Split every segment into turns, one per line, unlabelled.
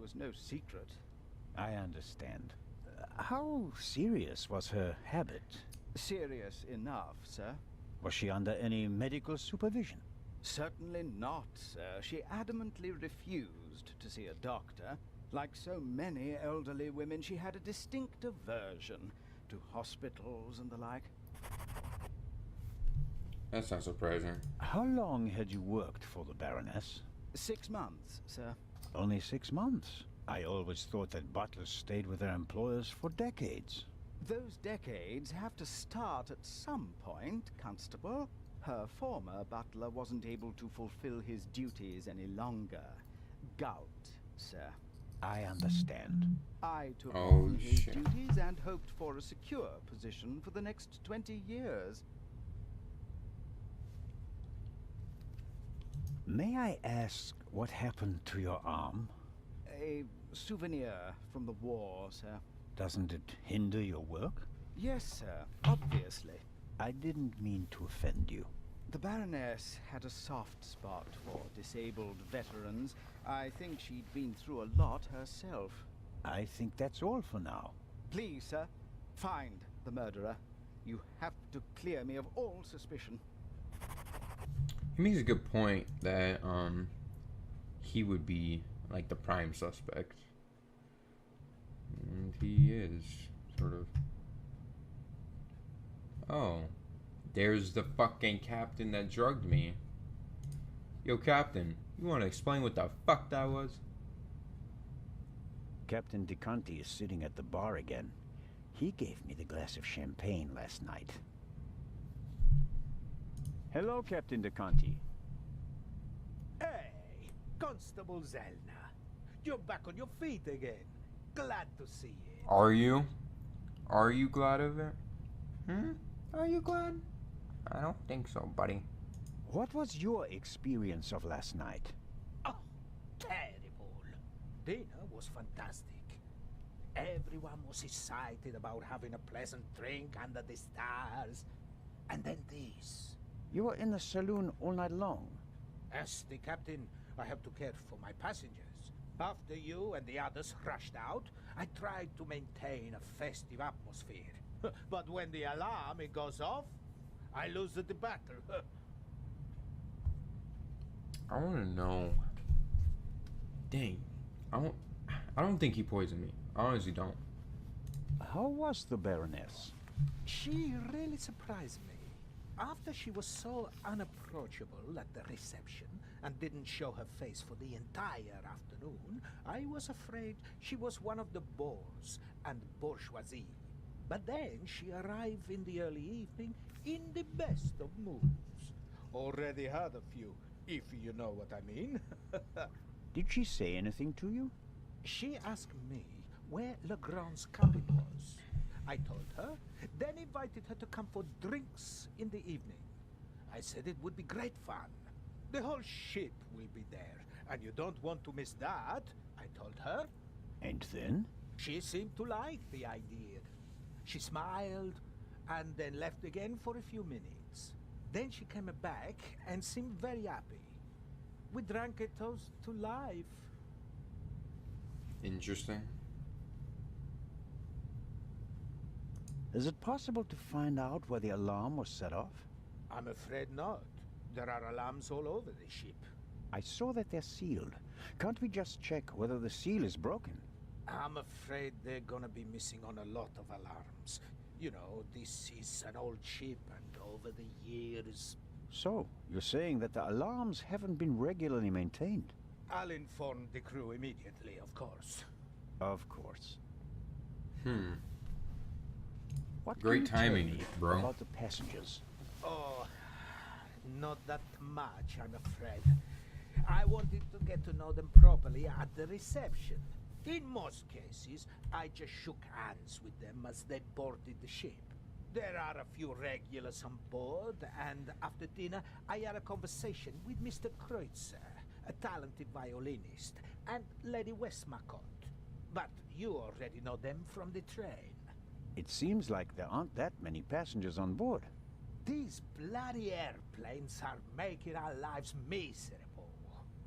was no secret.
I understand. How serious was her habit?
Serious enough, sir.
Was she under any medical supervision?
Certainly not, sir. She adamantly refused to see a doctor. Like so many elderly women, she had a distinct aversion to hospitals and the like.
That's not surprising.
How long had you worked for the Baroness?
6 months, sir.
Only 6 months. I always thought that butlers stayed with their employers for decades.
Those decades have to start at some point, Constable. Her former butler wasn't able to fulfill his duties any longer. Gout, sir.
I understand.
I took
Oh,
on his
shit.
duties and hoped for a secure position for the next 20 years.
May I ask what happened to your arm?
A souvenir from the war, sir.
Doesn't it hinder your work?
Yes, sir, obviously.
I didn't mean to offend you.
The Baroness had a soft spot for disabled veterans. I think she'd been through a lot herself.
I think that's all for now.
Please, sir, find the murderer. You have to clear me of all suspicion.
He makes a good point that he would be like the prime suspect. And he is, sort of. Oh. There's the fucking captain that drugged me. Yo, Captain, you want to explain what the fuck that was?
Captain DeConti is sitting at the bar again. He gave me the glass of champagne last night. Hello, Captain DeConti.
Hey, Constable Zelna. You're back on your feet again. Glad to see it.
Are you? Are you glad of it? Are you glad? I don't think so, buddy.
What was your experience of last night?
Oh, terrible. Dinner was fantastic. Everyone was excited about having a pleasant drink under the stars. And then this.
You were in the saloon all night long.
As the captain, I have to care for my passengers. After you and the others rushed out, I tried to maintain a festive atmosphere. But when the alarm it goes off, I lose the battle.
I want to know. Dang. I don't think he poisoned me. I honestly don't.
How was the Baroness?
She really surprised me. After she was so unapproachable at the reception and didn't show her face for the entire afternoon, I was afraid she was one of the bores and bourgeoisie. But then she arrived in the early evening in the best of moods. Already had a few, if you know what I mean.
Did she say anything to you?
She asked me where Legrand's cabin was. I told her, then invited her to come for drinks in the evening. I said it would be great fun. The whole ship will be there, and you don't want to miss that, I told her.
And then?
She seemed to like the idea. She smiled, and then left again for a few minutes. Then she came back and seemed very happy. We drank a toast to life.
Interesting.
Is it possible to find out where the alarm was set off?
I'm afraid not. There are alarms all over the ship.
I saw that they're sealed. Can't we just check whether the seal is broken?
I'm afraid they're gonna be missing on a lot of alarms. You know, this is an old ship, and over the years...
So, you're saying that the alarms haven't been regularly maintained?
I'll inform the crew immediately, of course.
Of course. What
Great
can you
timing,
tell me
bro.
about the passengers?
Oh, not that much, I'm afraid. I wanted to get to know them properly at the reception. In most cases, I just shook hands with them as they boarded the ship. There are a few regulars on board, and after dinner, I had a conversation with Mr. Kreutzer, a talented violinist, and Lady Westmacott. But you already know them from the train.
It seems like there aren't that many passengers on board.
These bloody airplanes are making our lives miserable.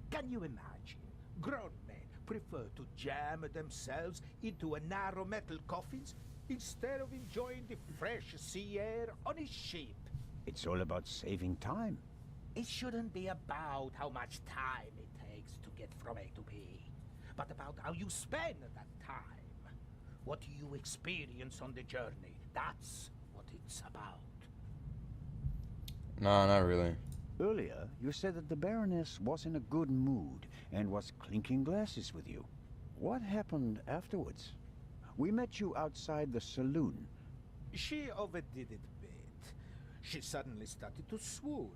Can you imagine? Grown men prefer to jam themselves into a narrow metal coffins instead of enjoying the fresh sea air on a ship.
It's all about saving time.
It shouldn't be about how much time it takes to get from A to B, but about how you spend that time. What you experience on the journey, that's what it's about.
No, not really.
Earlier, you said that the Baroness was in a good mood and was clinking glasses with you. What happened afterwards? We met you outside the saloon.
She overdid it a bit. She suddenly started to swoon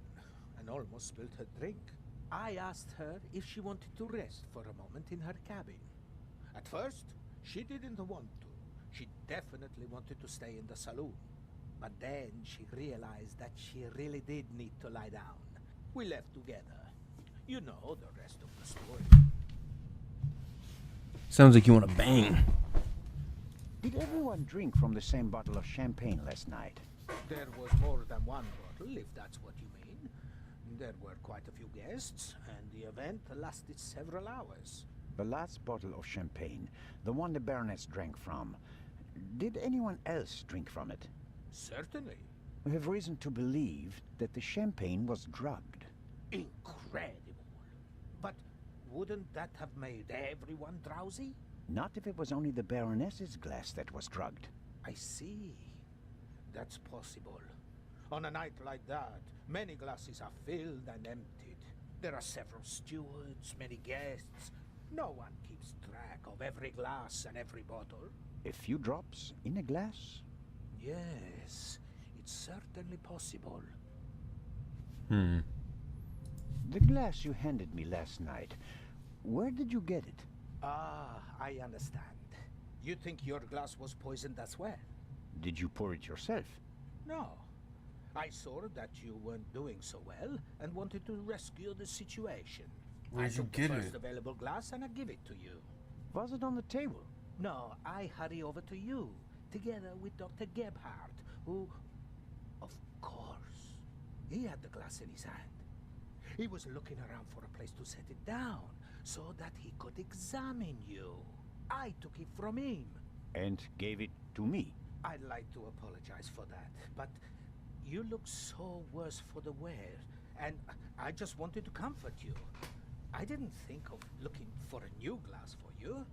and almost spilled her drink. I asked her if she wanted to rest for a moment in her cabin. At first, she didn't want to. She definitely wanted to stay in the saloon. But then she realized that she really did need to lie down. We left together. You know the rest of the story.
Sounds like you want to bang.
Did everyone drink from the same bottle of champagne last night?
There was more than one bottle, if that's what you mean. There were quite a few guests, and the event lasted several hours.
The last bottle of champagne, the one the Baroness drank from, did anyone else drink from it?
Certainly.
We have reason to believe that the champagne was drugged.
Incredible. But wouldn't that have made everyone drowsy?
Not if it was only the Baroness's glass that was drugged.
I see. That's possible. On a night like that, many glasses are filled and emptied. There are several stewards, many guests. No one keeps track of every glass and every bottle.
A few drops in a glass?
Yes, it's certainly possible.
The glass you handed me last night, where did you get it?
Ah, I understand. You think your glass was poisoned as well?
Did you pour it yourself?
No. I saw that you weren't doing so well and wanted to rescue the situation.
Where'd
I
you
took
get
the first
it?
available glass and I give it to you.
Was it on the table?
No, I hurry over to you, together with Dr. Gebhardt, who... Of course. He had the glass in his hand. He was looking around for a place to set it down, so that he could examine you. I took it from him.
And gave it to me.
I'd like to apologize for that, but you look so worse for the wear, and I just wanted to comfort you. I didn't think of looking for a new glass for you.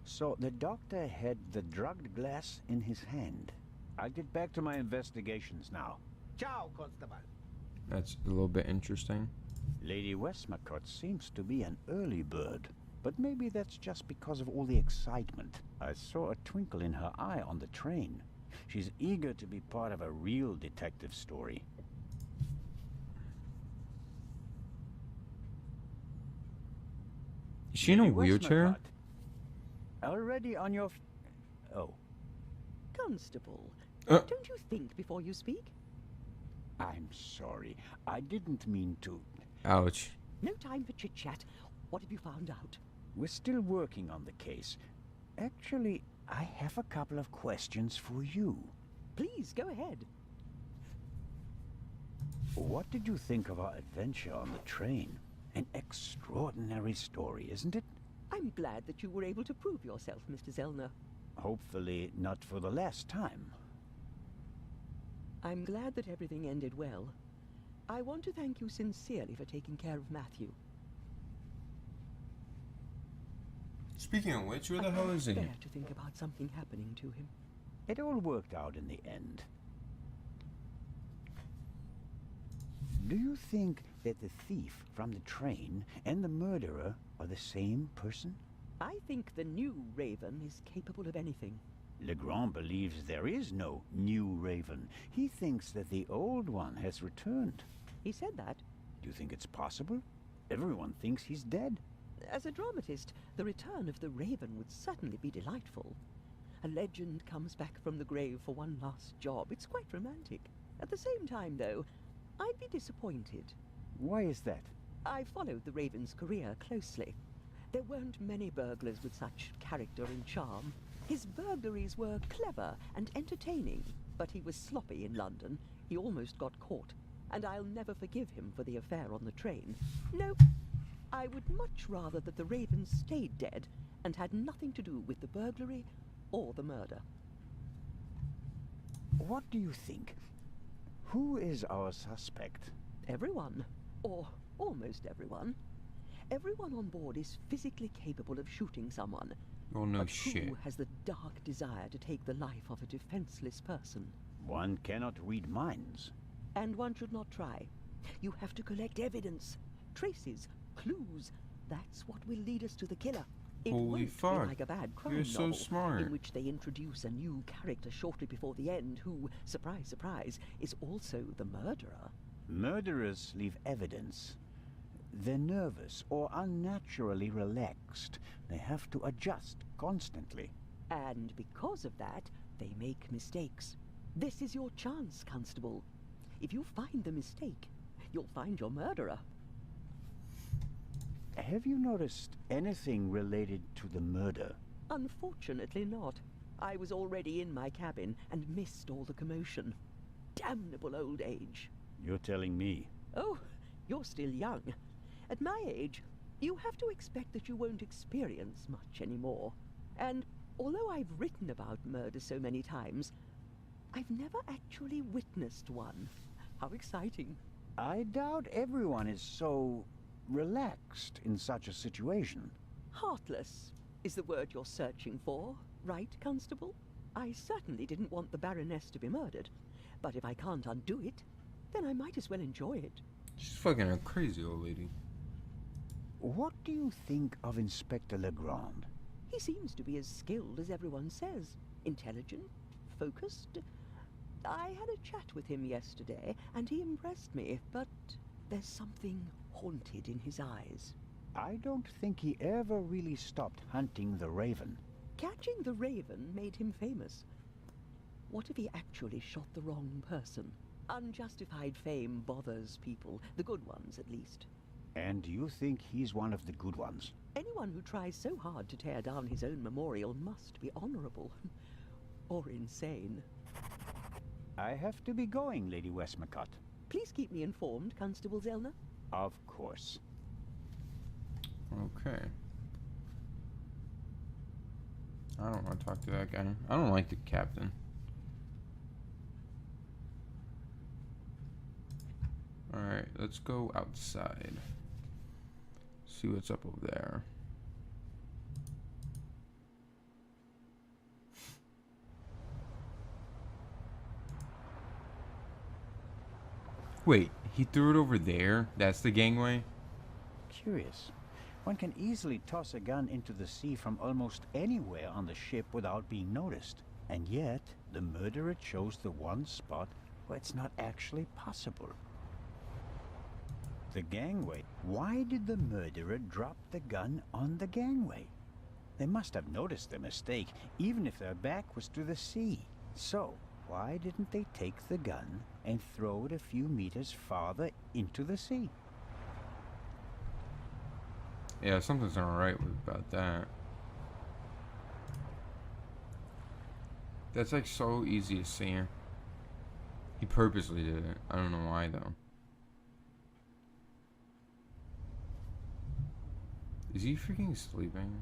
So the doctor had the drugged glass in his hand. I'll get back to my investigations now.
Ciao, Constable.
That's a little bit interesting.
Lady Westmacott seems to be an early bird, but maybe that's just because of all the excitement. I saw a twinkle in her eye on the train. She's eager to be part of a real detective story.
Is she in a
Lady
wheelchair?
Westmacott, already on your... Oh,
Constable,
Uh.
don't you think before you speak?
I'm sorry. I didn't mean to...
Ouch.
No time for chit-chat. What have you found out?
We're still working on the case. Actually, I have a couple of questions for you.
Please, go ahead.
What did you think of our adventure on the train? An extraordinary story, isn't it?
I'm glad that you were able to prove yourself, Mr. Zellner.
Hopefully not for the last time.
I'm glad that everything ended well. I want to thank you sincerely for taking care of Matthew.
Speaking of which, where the
I
hell
can't
is he?
bear to think about something happening to him.
It all worked out in the end. Do you think that the thief from the train and the murderer are the same person?
I think the new Raven is capable of anything.
Legrand believes there is no new Raven. He thinks that the old one has returned.
He said that.
Do you think it's possible? Everyone thinks he's dead.
As a dramatist, the return of the Raven would certainly be delightful. A legend comes back from the grave for one last job. It's quite romantic. At the same time, though, I'd be disappointed.
Why is that?
I followed the Raven's career closely. There weren't many burglars with such character and charm. His burglaries were clever and entertaining, but he was sloppy in London. He almost got caught, and I'll never forgive him for the affair on the train. No, I would much rather that the Raven stayed dead and had nothing to do with the burglary or the murder.
What do you think? Who is our suspect?
Everyone, or almost everyone. Everyone on board is physically capable of shooting someone.
Oh no
But
shit.
who has the dark desire to take the life of a defenseless person?
One cannot read minds.
And one should not try. You have to collect evidence, traces, clues. That's what will lead us to the killer. It
Holy
won't
fuck.
be like a bad crime
You're so
novel
smart.
in which they introduce a new character shortly before the end who, surprise, surprise, is also the murderer.
Murderers leave evidence. They're nervous or unnaturally relaxed. They have to adjust constantly.
And because of that, they make mistakes. This is your chance, Constable. If you find the mistake, you'll find your murderer.
Have you noticed anything related to the murder?
Unfortunately not. I was already in my cabin and missed all the commotion. Damnable old age.
You're telling me.
Oh, you're still young. At my age, you have to expect that you won't experience much anymore. And although I've written about murder so many times, I've never actually witnessed one. How exciting.
I doubt everyone is so relaxed in such a situation.
Heartless is the word you're searching for, right, Constable? I certainly didn't want the Baroness to be murdered, but if I can't undo it, then I might as well enjoy it.
She's fucking a crazy old lady.
What do you think of Inspector Legrand?
He seems to be as skilled as everyone says. Intelligent, focused. I had a chat with him yesterday, and he impressed me, but there's something haunted in his eyes.
I don't think he ever really stopped hunting the Raven.
Catching the Raven made him famous. What if he actually shot the wrong person? Unjustified fame bothers people, the good ones at least.
And you think he's one of the good ones?
Anyone who tries so hard to tear down his own memorial must be honorable. Or insane.
I have to be going, Lady Westmacott.
Please keep me informed, Constable Zellner.
Of course.
Okay. I don't want to talk to that guy. I don't like the captain. Alright, let's go outside. See what's up over there. Wait, he threw it over there? That's the gangway?
Curious. One can easily toss a gun into the sea from almost anywhere on the ship without being noticed. And yet, the murderer chose the one spot where it's not actually possible. The gangway. Why did the murderer drop the gun on the gangway? They must have noticed the mistake, even if their back was to the sea. So, why didn't they take the gun and throw it a few meters farther into the sea?
Yeah, something's not right about that. That's like so easy to see. He purposely did it. I don't know why though. Is he freaking sleeping?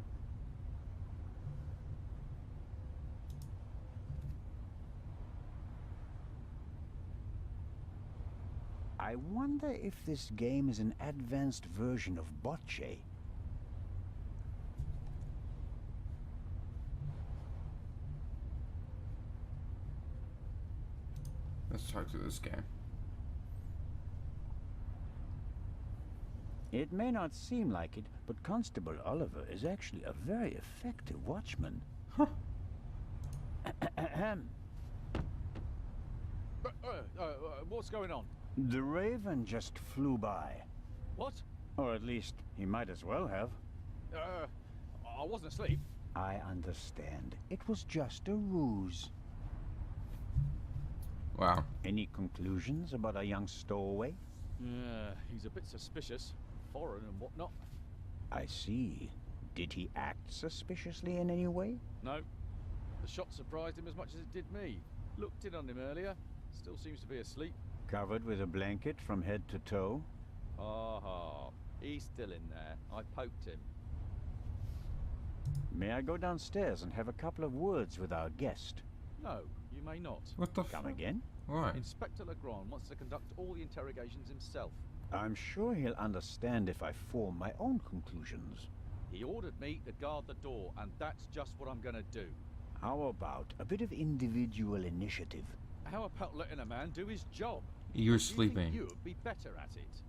I wonder if this game is an advanced version of Bocce.
Let's talk to this guy.
It may not seem like it, but Constable Oliver is actually a very effective watchman.
Huh.
What's going on?
The Raven just flew by.
What?
Or at least, he might as well have.
I wasn't asleep.
I understand. It was just a ruse.
Wow.
Any conclusions about our young stowaway?
He's a bit suspicious. Foreign and whatnot.
I see. Did he act suspiciously in any way?
No. The shot surprised him as much as it did me. Looked in on him earlier. Still seems to be asleep.
Covered with a blanket from head to toe?
Aha. He's still in there. I poked him.
May I go downstairs and have a couple of words with our guest?
No, you may not.
What the
Come
fuck?
again?
Why?
Inspector Legrand wants to conduct all the interrogations himself.
I'm sure he'll understand if I form my own conclusions.
He ordered me to guard the door, and that's just what I'm gonna do.
How about a bit of individual initiative?
How about letting a man do his job?
You're
Do you think
sleeping.
you'd be better at it?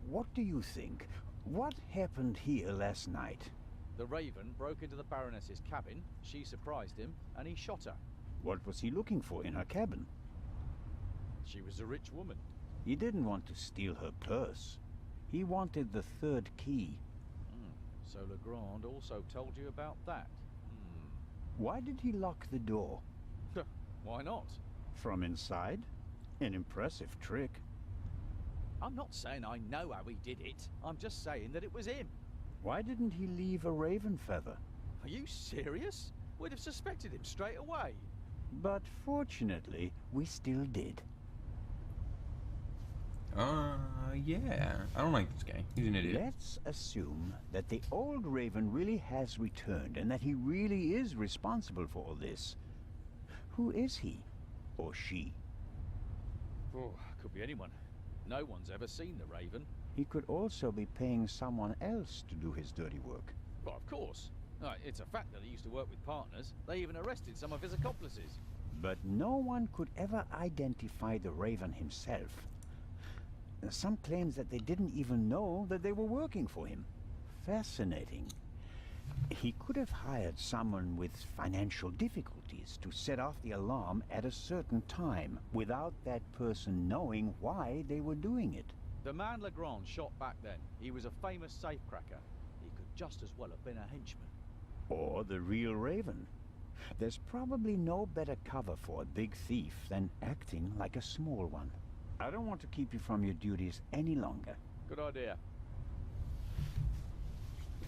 What do you think? What happened here last night?
The Raven broke into the Baroness's cabin, she surprised him, and he shot her.
What was he looking for in her cabin?
She was a rich woman.
He didn't want to steal her purse. He wanted the third key.
So Legrand also told you about that?
Why did he lock the door?
Why not?
From inside? An impressive trick.
I'm not saying I know how he did it. I'm just saying that it was him.
Why didn't he leave a raven feather?
Are you serious? We'd have suspected him straight away.
But fortunately, we still did.
Yeah. I don't like this guy. He's an idiot.
Let's assume that the old raven really has returned and that he really is responsible for all this. Who is he? Or she?
Oh, could be anyone. No one's ever seen the Raven.
He could also be paying someone else to do his dirty work.
Well, of course. It's a fact that he used to work with partners. They even arrested some of his accomplices.
But no one could ever identify the raven himself. Some claims that they didn't even know that they were working for him. Fascinating. He could have hired someone with financial difficulties to set off the alarm at a certain time without that person knowing why they were doing it.
The man Legrand shot back then, he was a famous safecracker. He could just as well have been a henchman.
Or the real raven. There's probably no better cover for a big thief than acting like a small one. I don't want to keep you from your duties any longer.
Good idea.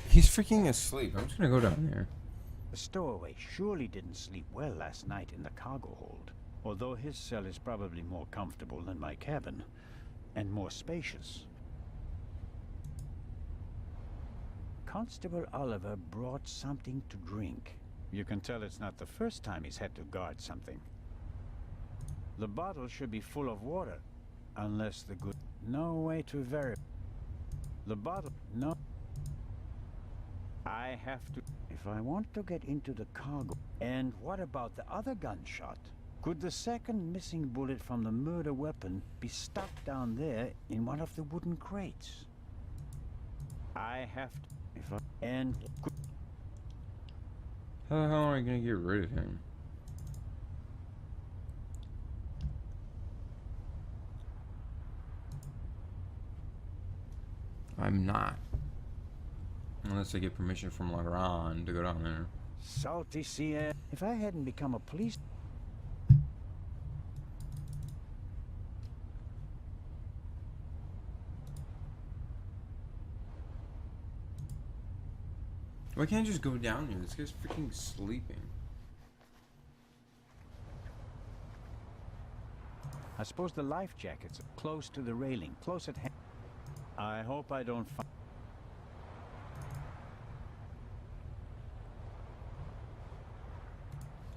He's freaking asleep. I'm just gonna go down there.
The stowaway surely didn't sleep well last night in the cargo hold, although his cell is probably more comfortable than my cabin, and more spacious. Constable Oliver brought something to drink. You can tell it's not the first time he's had to guard something. The bottle should be full of water, unless the good... No way to verify. The bottle... No. I have to... If I want to get into the cargo... And what about the other gunshot? Could the second missing bullet from the murder weapon be stuck down there in one of the wooden crates? I have to... If I... And...
How the hell are I gonna get rid of him? I'm not. Unless I get permission from Legrand to go down there.
Salty sea air. If I hadn't become a police...
Why can't I just go down here? This guy's freaking sleeping.
I suppose the life jackets are close to the railing, close at hand. I hope I don't find...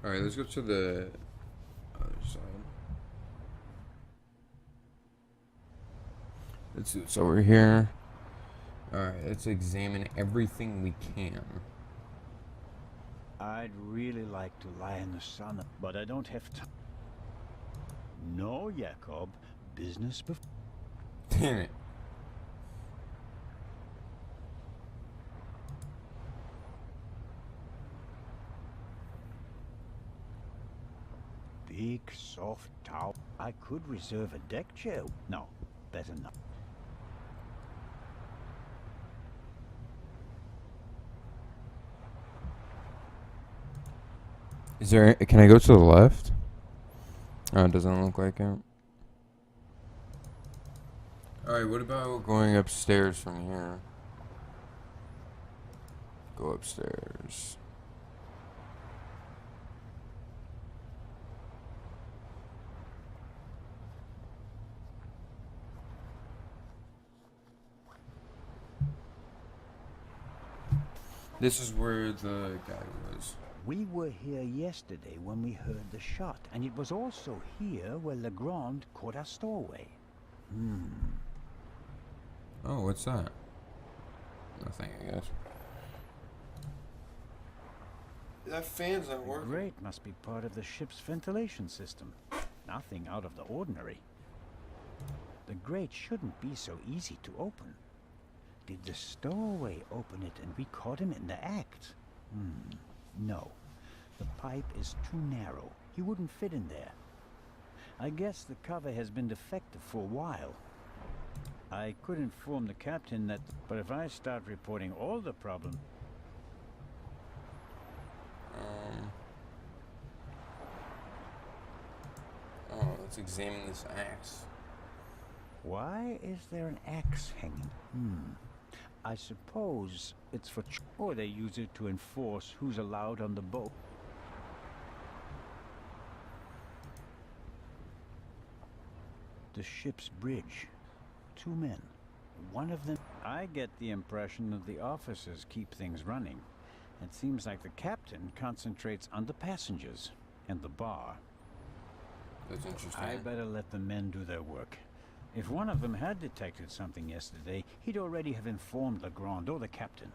Alright, let's go to the other side. It's over here. Alright, let's examine everything we can.
I'd really like to lie in the sun, but I don't have time. No, Jacob. Business before...
Damn it.
Big, soft towel. I could reserve a deck chair. No, better not.
Is there... Can I go to the left? Oh, it doesn't look like it. Alright, what about going upstairs from here? Go upstairs. This is where the guy was.
We were here yesterday when we heard the shot, and it was also here where Legrand caught our stowaway.
Oh, what's that? Nothing, I guess. That fan's not
The
working.
grate must be part of the ship's ventilation system. Nothing out of the ordinary. The grate shouldn't be so easy to open. Did the stowaway open it and we caught him in the act? No. The pipe is too narrow. He wouldn't fit in there. I guess the cover has been defective for a while. I could inform the captain that, but if I start reporting all the problem...
Oh, let's examine this axe.
Why is there an axe hanging? I suppose it's for or they use it to enforce who's allowed on the boat. The ship's bridge. 2 men. One of them... I get the impression that the officers keep things running. It seems like the captain concentrates on the passengers and the bar.
That's interesting.
I better let the men do their work. If one of them had detected something yesterday, he'd already have informed Legrand or the captain.